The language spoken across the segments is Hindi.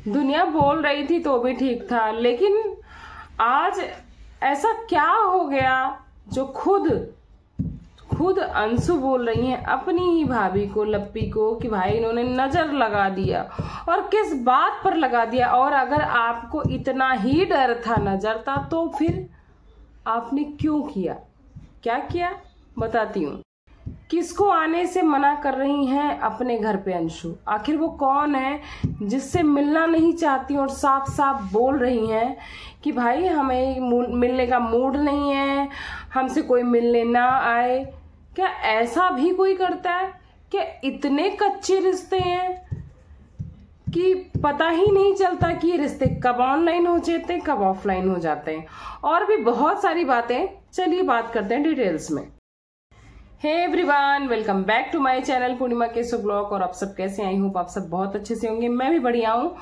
दुनिया बोल रही थी तो भी ठीक था, लेकिन आज ऐसा क्या हो गया जो खुद अंशु बोल रही हैं अपनी ही भाभी को, लप्पी को, कि भाई इन्होंने नजर लगा दिया। और किस बात पर लगा दिया? और अगर आपको इतना ही डर था, नजर था, तो फिर आपने क्यों किया? क्या किया बताती हूँ। किसको आने से मना कर रही हैं अपने घर पे अंशु? आखिर वो कौन है जिससे मिलना नहीं चाहती और साफ साफ बोल रही हैं कि भाई हमें मिलने का मूड नहीं है, हमसे कोई मिलने ना आए? क्या ऐसा भी कोई करता है? क्या इतने कच्चे रिश्ते हैं कि पता ही नहीं चलता कि ये रिश्ते कब ऑनलाइन हो जाते हैं, कब ऑफलाइन हो जाते हैं? और भी बहुत सारी बातें, चलिए बात करते हैं डिटेल्स में। Hey everyone, welcome back to my channel Purnima Keshav blog. और आप सब कैसे? आई हूँ आप सब बहुत अच्छे से होंगे, मैं भी बढ़िया हूँ।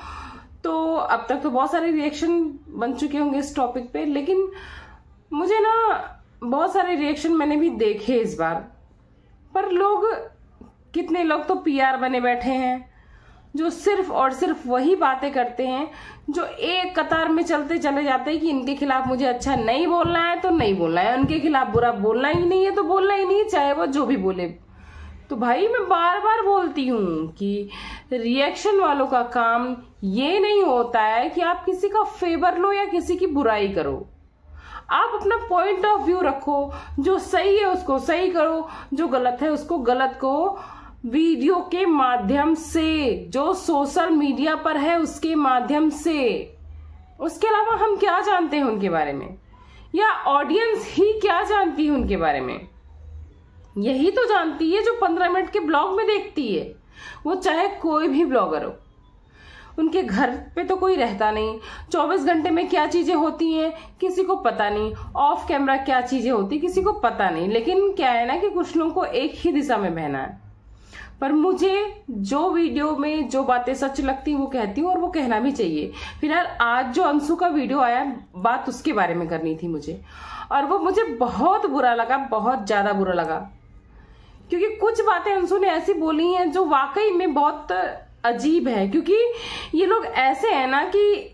तो अब तक तो बहुत सारे रिएक्शन बन चुके होंगे इस टॉपिक पे, लेकिन मुझे ना बहुत सारे रिएक्शन मैंने भी देखे इस बार। पर कितने लोग तो पीआर बने बैठे हैं जो सिर्फ और सिर्फ वही बातें करते हैं जो एक कतार में चलते चले जाते हैं कि इनके खिलाफ मुझे अच्छा नहीं बोलना है तो नहीं बोलना है, उनके खिलाफ बुरा बोलना ही नहीं है तो बोलना ही नहीं, चाहे वो जो भी बोले। तो भाई मैं बार बार बोलती हूँ कि रिएक्शन वालों का काम ये नहीं होता है कि आप किसी का फेवर लो या किसी की बुराई करो। आप अपना पॉइंट ऑफ व्यू रखो, जो सही है उसको सही करो, जो गलत है उसको गलत को वीडियो के माध्यम से, जो सोशल मीडिया पर है उसके माध्यम से। उसके अलावा हम क्या जानते हैं उनके बारे में, या ऑडियंस ही क्या जानती है उनके बारे में? यही तो जानती है जो 15 मिनट के ब्लॉग में देखती है, वो चाहे कोई भी ब्लॉगर हो। उनके घर पे तो कोई रहता नहीं, 24 घंटे में क्या चीजें होती हैं किसी को पता नहीं, ऑफ कैमरा क्या चीजें होती किसी को पता नहीं। लेकिन क्या है ना कि कुछ लोगों को एक ही दिशा में बहना है। पर मुझे जो वीडियो में जो बातें सच लगती वो कहती हूँ, और वो कहना भी चाहिए। फिलहाल आज जो अंशु का वीडियो आया, बात उसके बारे में करनी थी मुझे, और वो मुझे बहुत बुरा लगा, बहुत ज्यादा बुरा लगा। क्योंकि कुछ बातें अंशु ने ऐसी बोली हैं जो वाकई में बहुत अजीब है। क्योंकि ये लोग ऐसे हैं ना कि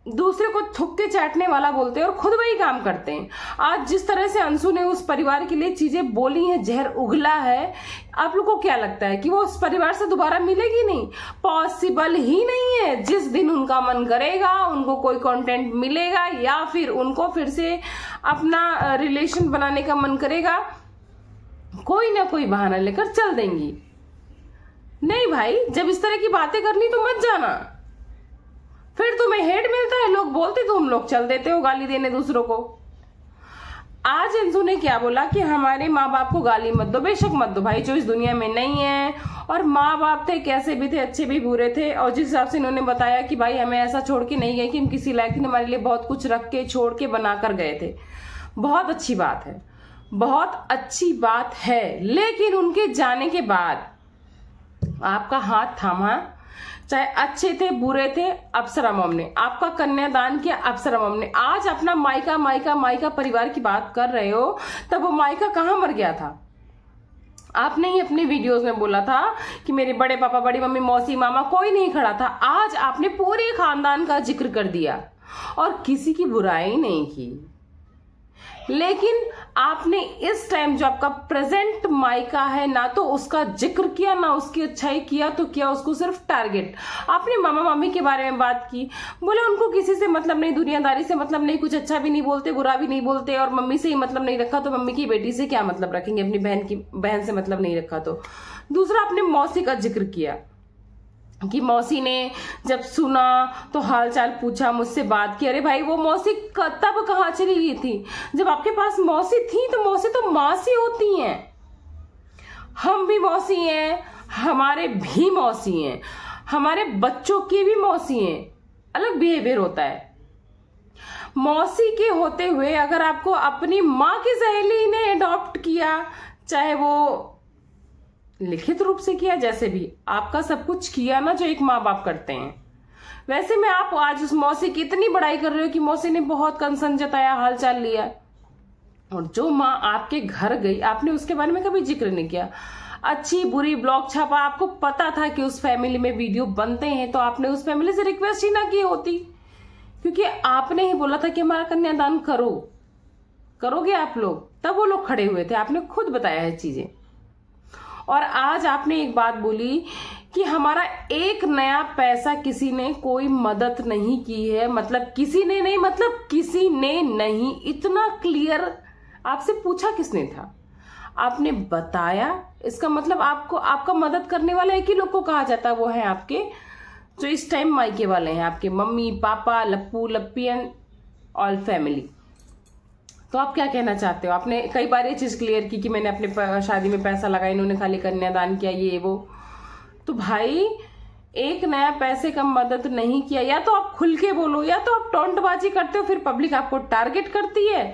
दूसरे को थूक के चाटने वाला बोलते हैं और खुद वही काम करते हैं। आज जिस तरह से अंशु ने उस परिवार के लिए चीजें बोली हैं, जहर उगला है, आप लोगों को क्या लगता है कि वो उस परिवार से दोबारा मिलेगी? नहीं, पॉसिबल ही नहीं है। जिस दिन उनका मन करेगा उनको कोई कंटेंट मिलेगा, या फिर उनको फिर से अपना रिलेशन बनाने का मन करेगा, कोई ना कोई बहाना लेकर चल देंगी। नहीं भाई, जब इस तरह की बातें करनी तो मत जाना, फिर तुम्हें हेट मिलता है, लोग बोलते तुम लोग चल देते हो गाली देने दूसरों को। आज अंशु ने क्या बोला कि हमारे माँ बाप को गाली मत दो। बेशक मत दो भाई, जो इस दुनिया में नहीं है। और माँ बाप थे, कैसे भी थे, अच्छे भी बुरे थे। और जिस हिसाब से इन्होंने बताया कि भाई हमें ऐसा छोड़ के नहीं गए कि हम किसी लायक थे, हमारे लिए बहुत कुछ रख के छोड़ के बना कर गए थे। बहुत अच्छी बात है, बहुत अच्छी बात है। लेकिन उनके जाने के बाद आपका हाथ थामा, चाहे अच्छे थे बुरे थे, अप्सरा मॉम ने आपका कन्यादान किया, अप्सरा मॉम ने। आज अपना मायका परिवार की बात कर रहे हो, तब वो मायका कहाँ मर गया था? आपने ही अपने वीडियोस में बोला था कि मेरे बड़े पापा, बड़ी मम्मी, मौसी, मामा कोई नहीं खड़ा था। आज आपने पूरे खानदान का जिक्र कर दिया और किसी की बुराई नहीं की। लेकिन आपने इस टाइम जो आपका प्रेजेंट मायका है, ना तो उसका जिक्र किया ना उसकी अच्छाई किया, तो किया उसको सिर्फ टारगेट। आपने मामा मामी के बारे में बात की, बोले उनको किसी से मतलब नहीं, दुनियादारी से मतलब नहीं, कुछ अच्छा भी नहीं बोलते बुरा भी नहीं बोलते, और मम्मी से ही मतलब नहीं रखा तो मम्मी की बेटी से क्या मतलब रखेंगे, अपनी बहन से मतलब नहीं रखा तो। दूसरा, आपने मौसी का जिक्र किया कि मौसी ने जब सुना तो हालचाल पूछा, मुझसे बात की। अरे भाई, वो मौसी तब कहाँ चली गई थी जब आपके पास मौसी थी? तो मौसी तो मासी होती हैं। हम भी मौसी हैं, हमारे भी मौसी हैं, हमारे बच्चों की भी मौसी हैं। अलग बिहेवियर होता है। मौसी के होते हुए अगर आपको अपनी माँ की सहेली ने अडॉप्ट किया, चाहे वो लिखित रूप से किया, जैसे भी आपका सब कुछ किया ना जो एक माँ बाप करते हैं, वैसे में आप आज उस मौसी की इतनी बड़ाई कर रहे हो कि मौसी ने बहुत कंसर्न जताया, हालचाल लिया। और जो माँ आपके घर गई, आपने उसके बारे में कभी जिक्र नहीं किया। अच्छी बुरी ब्लॉग छापा, आपको पता था कि उस फैमिली में वीडियो बनते हैं, तो आपने उस फैमिली से रिक्वेस्ट ही ना की होती, क्योंकि आपने ही बोला था कि हमारा कन्यादान करोगे आप लोग, तब वो लोग खड़े हुए थे, आपने खुद बताया है चीजें। और आज आपने एक बात बोली कि हमारा एक नया पैसा किसी ने कोई मदद नहीं की है, मतलब किसी ने नहीं, इतना क्लियर आपसे पूछा किसने था? आपने बताया। इसका मतलब आपका मदद करने वाला एक ही लोग को कहा जाता है, वो है आपके जो इस टाइम मायके वाले हैं, आपके mummy papa, Lappu Lappi and all family. तो आप क्या कहना चाहते हो? आपने कई बार ये चीज क्लियर की कि मैंने अपने शादी में पैसा लगाया, इन्होंने खाली कन्यादान किया, ये वो। तो भाई एक नया पैसे का मदद नहीं किया, या तो आप खुल के बोलो, या तो आप टोंटबाजी करते हो, फिर पब्लिक आपको टारगेट करती है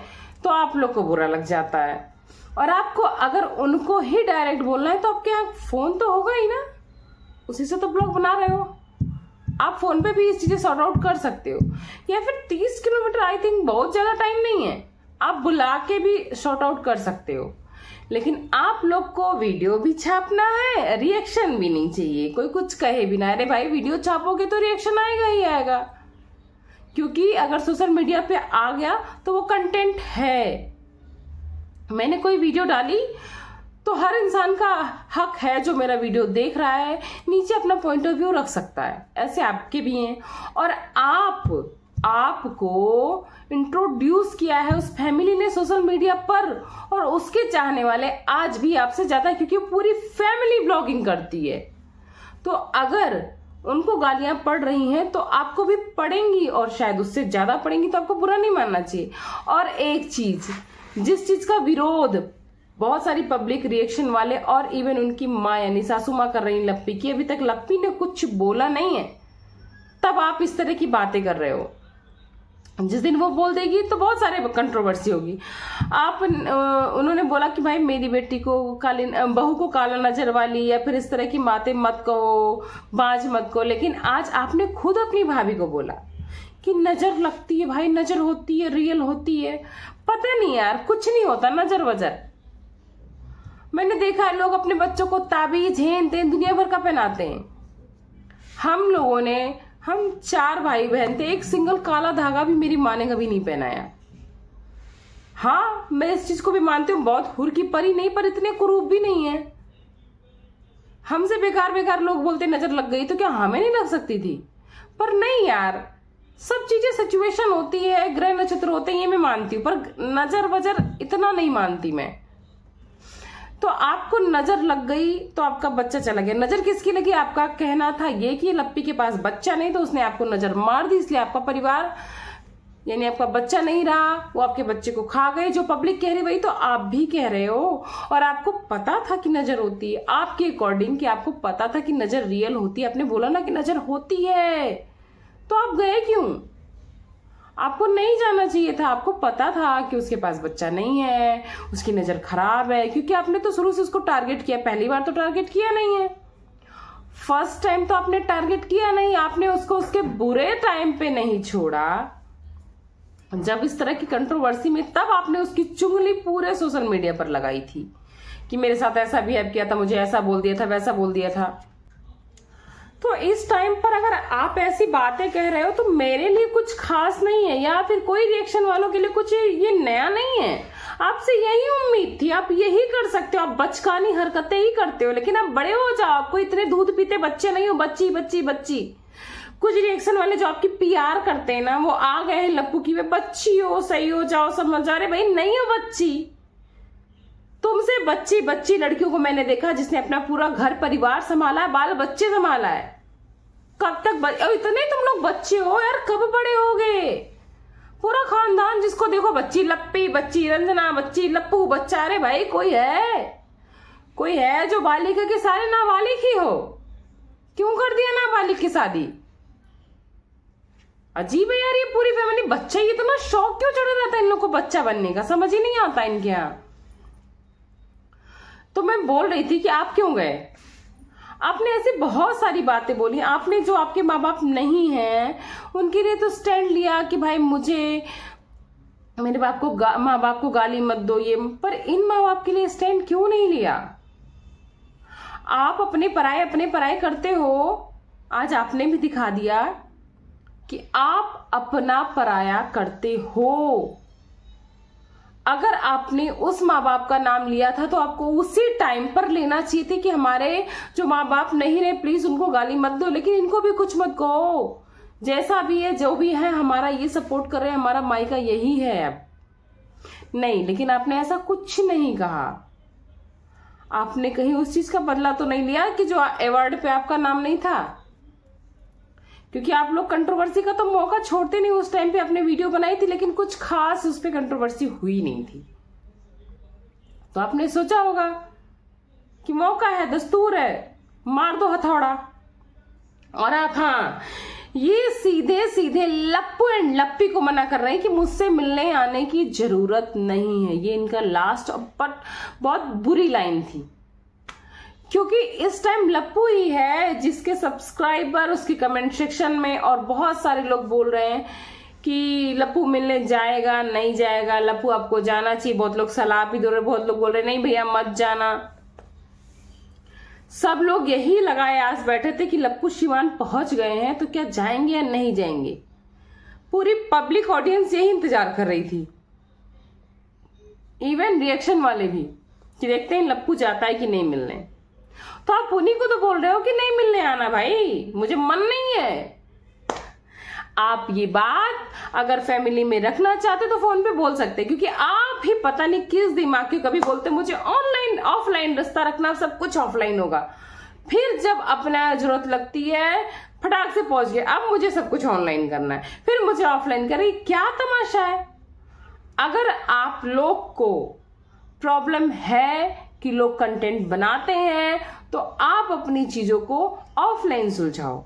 तो आप लोग को बुरा लग जाता है। और आपको अगर उनको ही डायरेक्ट बोलना है तो आपके यहाँ फोन तो होगा ही ना, उसी से तो ब्लॉग बना रहे हो। आप फोन पे भी इस चीजें सॉर्ट आउट कर सकते हो, या फिर 30 किलोमीटर आई थिंक बहुत ज्यादा टाइम नहीं है, आप बुला के भी सॉर्ट आउट कर सकते हो। लेकिन आप लोग को वीडियो भी छापना है, रिएक्शन भी नहीं चाहिए, कोई कुछ कहे भी ना, अरे भाई वीडियो छापोगे तो रिएक्शन आएगा ही आएगा, क्योंकि अगर सोशल मीडिया पे आ गया तो वो कंटेंट है। मैंने कोई वीडियो डाली तो हर इंसान का हक है जो मेरा वीडियो देख रहा है नीचे अपना पॉइंट ऑफ व्यू रख सकता है, ऐसे आपके भी हैं। और आपको इंट्रोड्यूस किया है उस फैमिली ने सोशल मीडिया पर, और उसके चाहने वाले आज भी आपसे ज्यादा, क्योंकि पूरी फैमिली ब्लॉगिंग करती है। तो अगर उनको गालियां पड़ रही हैं तो आपको भी पड़ेंगी, और शायद उससे ज्यादा पड़ेंगी, तो आपको बुरा नहीं मानना चाहिए। और एक चीज, जिस चीज का विरोध बहुत सारी पब्लिक रिएक्शन वाले और इवन उनकी माँ यानी सासू माँ कर रही लप्पी की, अभी तक लप्पी ने कुछ बोला नहीं है, तब आप इस तरह की बातें कर रहे हो। जिस दिन वो बोल देगी तो बहुत सारे कंट्रोवर्सी होगी। उन्होंने बोला कि भाई मेरी बेटी को बहू को काला नजर वाली, या फिर इस तरह की बातें मत कहो, बाज मत कहो। लेकिन आज आपने खुद अपनी भाभी को बोला कि नजर लगती है भाई, नजर होती है, रियल होती है। पता नहीं यार, कुछ नहीं होता नजर वजर। मैंने देखा है लोग अपने बच्चों को ताबीज हेन तेन दुनिया भर का पहनाते हैं। हम 4 भाई बहन थे, एक सिंगल काला धागा भी मेरी माँ ने कभी नहीं पहनाया। हाँ, मैं इस चीज को भी मानती हूँ, बहुत हुर की परी नहीं, पर इतने कुरूप भी नहीं है। हमसे बेकार लोग बोलते नजर लग गई, तो क्या हमें नहीं लग सकती थी? पर नहीं यार, सब चीजें सिचुएशन होती है, ग्रह नक्षत्र होते हैं, ये मैं मानती हूँ, पर नजर वजर इतना नहीं मानती मैं। तो आपको नजर लग गई तो आपका बच्चा चला गया। नजर किसकी लगी? आपका कहना था ये कि लप्पी के पास बच्चा नहीं, तो उसने आपको नजर मार दी, इसलिए आपका परिवार यानी आपका बच्चा नहीं रहा, वो आपके बच्चे को खा गए। जो पब्लिक कह रही वही तो आप भी कह रहे हो। और आपको पता था कि नजर होती है, आपके अकॉर्डिंग कि आपको पता था कि नजर रियल होती है। आपने बोला ना कि नजर होती है, तो आप गए क्यों? आपको नहीं जाना चाहिए था। आपको पता था कि उसके पास बच्चा नहीं है, उसकी नजर खराब है, क्योंकि आपने तो शुरू से उसको टारगेट किया। पहली बार तो टारगेट किया नहीं है, फर्स्ट टाइम तो आपने टारगेट किया नहीं। आपने उसको उसके बुरे टाइम पे नहीं छोड़ा, जब इस तरह की कंट्रोवर्सी में, तब आपने उसकी चुगली पूरे सोशल मीडिया पर लगाई थी कि मेरे साथ ऐसा बिहेव किया था, मुझे ऐसा बोल दिया था, वैसा बोल दिया था। तो इस टाइम पर अगर आप ऐसी बातें कह रहे हो तो मेरे लिए कुछ खास नहीं है, या फिर कोई रिएक्शन वालों के लिए कुछ ये नया नहीं है। आपसे यही उम्मीद थी, आप यही कर सकते हो, आप बचकानी हरकतें ही करते हो। लेकिन आप बड़े हो जाओ, आपको इतने दूध पीते बच्चे नहीं हो, बच्ची बच्ची बच्ची। कुछ रिएक्शन वाले जो आपकी पीआर करते हैं ना, वो आ गए हैं लप्पू की, वे बच्ची हो, सही हो जाओ, समझ आ रहे भाई, नहीं हो बच्ची। तुमसे बच्ची बच्ची लड़कियों को मैंने देखा जिसने अपना पूरा घर परिवार संभाला है, बाल बच्चे संभाला है। कब तक इतने तुम लोग बच्चे हो यार, कब बड़े होगे? पूरा खानदान जिसको देखो बच्ची लप्पी, बच्ची रंजना, बच्ची लप्पू, बच्चा। अरे भाई कोई है जो बालिका के सारे नाबालिग ही हो? क्यों कर दिया नाबालिग की शादी? अजीब है यार, ये पूरी फैमिली बच्चा, ये इतना शौक क्यों चढ़ा रहता है इन लोग को बच्चा बनने का? समझ ही नहीं आता इनके यहाँ। तो मैं बोल रही थी कि आप क्यों गए? आपने ऐसी बहुत सारी बातें बोली। आपने जो आपके माँ बाप नहीं हैं उनके लिए तो स्टैंड लिया कि भाई मुझे मेरे माँ बाप को गाली मत दो, ये। पर इन माँ बाप के लिए स्टैंड क्यों नहीं लिया? आप अपने पराये करते हो। आज आपने भी दिखा दिया कि आप अपना पराया करते हो। अगर आपने उस माँ बाप का नाम लिया था तो आपको उसी टाइम पर लेना चाहिए थे कि हमारे जो माँ बाप नहीं रहे, प्लीज उनको गाली मत दो, लेकिन इनको भी कुछ मत कहो। जैसा भी है, जो भी है, हमारा ये सपोर्ट कर रहे हैं, हमारा मायका यही है। अब नहीं, लेकिन आपने ऐसा कुछ नहीं कहा। आपने कहीं उस चीज का बदला तो नहीं लिया कि जो अवार्ड पे आपका नाम नहीं था, क्योंकि आप लोग कंट्रोवर्सी का तो मौका छोड़ते नहीं। उस टाइम पे आपने वीडियो बनाई थी, लेकिन कुछ खास उस पे कंट्रोवर्सी हुई नहीं थी। तो आपने सोचा होगा कि मौका है, दस्तूर है, मार दो हथौड़ा। और आप, हाँ, ये सीधे सीधे लप्पू एंड लप्पी को मना कर रहे हैं कि मुझसे मिलने आने की जरूरत नहीं है। ये इनका लास्ट बट बहुत बुरी लाइन थी, क्योंकि इस टाइम लप्पू ही है जिसके सब्सक्राइबर उसके कमेंट सेक्शन में और बहुत सारे लोग बोल रहे हैं कि लप्पू मिलने जाएगा नहीं जाएगा, लप्पू आपको जाना चाहिए। बहुत लोग सलाह भी दे रहे, बहुत लोग बोल रहे नहीं भैया मत जाना। सब लोग यही लगाए आज बैठे थे कि लप्पू शिवान पहुंच गए हैं तो क्या जाएंगे या नहीं जाएंगे। पूरी पब्लिक ऑडियंस यही इंतजार कर रही थी, इवन रिएक्शन वाले भी, कि देखते हैं लप्पू जाता है कि नहीं मिलने। तो आप उन्हीं को तो बोल रहे हो कि नहीं मिलने आना भाई, मुझे मन नहीं है। आप ये बात अगर फैमिली में रखना चाहते तो फोन पे बोल सकते, क्योंकि आप ही पता नहीं किस दिमाग के कभी बोलते मुझे ऑनलाइन ऑफलाइन रिश्ता रखना, सब कुछ ऑफलाइन होगा। फिर जब अपना जरूरत लगती है फटाक से पहुंच गए, अब मुझे सब कुछ ऑनलाइन करना है, फिर मुझे ऑफलाइन करें। क्या तमाशा है। अगर आप लोग को प्रॉब्लम है कि लोग कंटेंट बनाते हैं तो आप अपनी चीजों को ऑफलाइन सुलझाओ,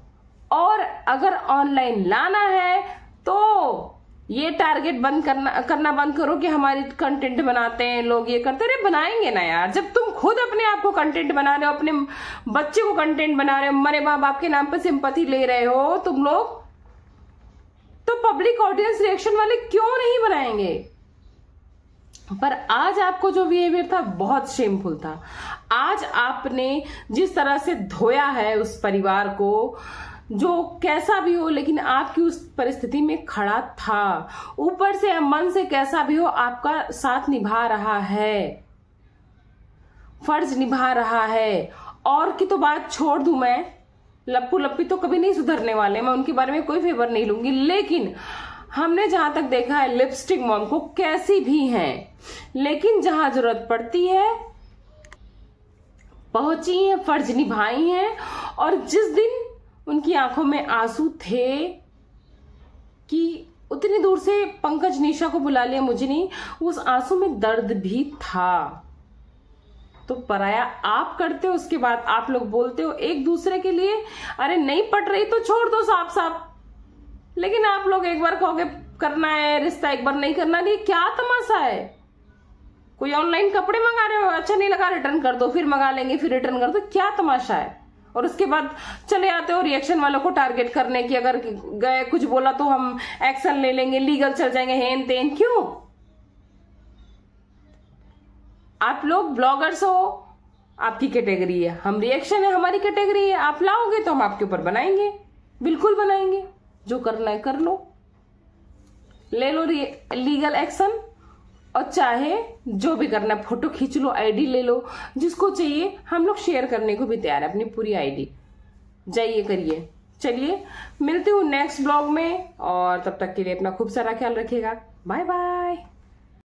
और अगर ऑनलाइन लाना है तो ये टारगेट बंद करना बंद करो कि हमारी कंटेंट बनाते हैं लोग, ये करते रहे। बनाएंगे ना यार, जब तुम खुद अपने आप को कंटेंट बना रहे हो, अपने बच्चे को कंटेंट बना रहे हो, मरे माँ बाप के नाम पे सिंपैथी ले रहे हो तुम लोग, तो पब्लिक ऑडियंस रिएक्शन वाले क्यों नहीं बनाएंगे। पर आज आपको जो बिहेवियर था बहुत शेमफुल था। आज आपने जिस तरह से धोया है उस परिवार को, जो कैसा भी हो लेकिन आपकी उस परिस्थिति में खड़ा था, ऊपर से मन से कैसा भी हो आपका साथ निभा रहा है, फर्ज निभा रहा है। और की तो बात छोड़ दूं, मैं लप्पू लप्पी तो कभी नहीं सुधरने वाले, मैं उनके बारे में कोई फेवर नहीं लूंगी। लेकिन हमने जहां तक देखा है लिपस्टिक मॉम को कैसी भी हैं, लेकिन जहां जरूरत पड़ती है पहुंची हैं, फर्ज निभाई हैं। और जिस दिन उनकी आंखों में आंसू थे कि उतनी दूर से पंकज निशा को बुला लिया, मुझे नहीं, उस आंसू में दर्द भी था। तो पराया आप करते हो, उसके बाद आप लोग बोलते हो एक दूसरे के लिए, अरे नहीं पट रही तो छोड़ दो साफ साफ। लेकिन आप लोग एक बार कहोगे करना है रिश्ता, एक बार नहीं करना, नहीं, क्या तमाशा है। कोई ऑनलाइन कपड़े मंगा रहे हो, अच्छा नहीं लगा रिटर्न कर दो, फिर मंगा लेंगे, फिर रिटर्न कर दो, क्या तमाशा है। और उसके बाद चले आते हो रिएक्शन वालों को टारगेट करने की, अगर गए कुछ बोला तो हम एक्शन ले लेंगे, लीगल चल जाएंगे, हेन तेन। क्यों? आप लोग ब्लॉगर्स हो, आपकी कैटेगरी है, हम रिएक्शन है, हमारी कैटेगरी है। आप लाओगे तो हम आपके ऊपर बनाएंगे, बिल्कुल बनाएंगे। जो करना है कर लो, ले लो लीगल एक्शन, और चाहे जो भी करना है, फोटो खींच लो, आईडी ले लो, जिसको चाहिए हम लोग शेयर करने को भी तैयार है, अपनी पूरी आईडी जाइए करिए। चलिए मिलती हूँ नेक्स्ट ब्लॉग में, और तब तक के लिए अपना खूब सारा ख्याल रखिएगा। Bye bye.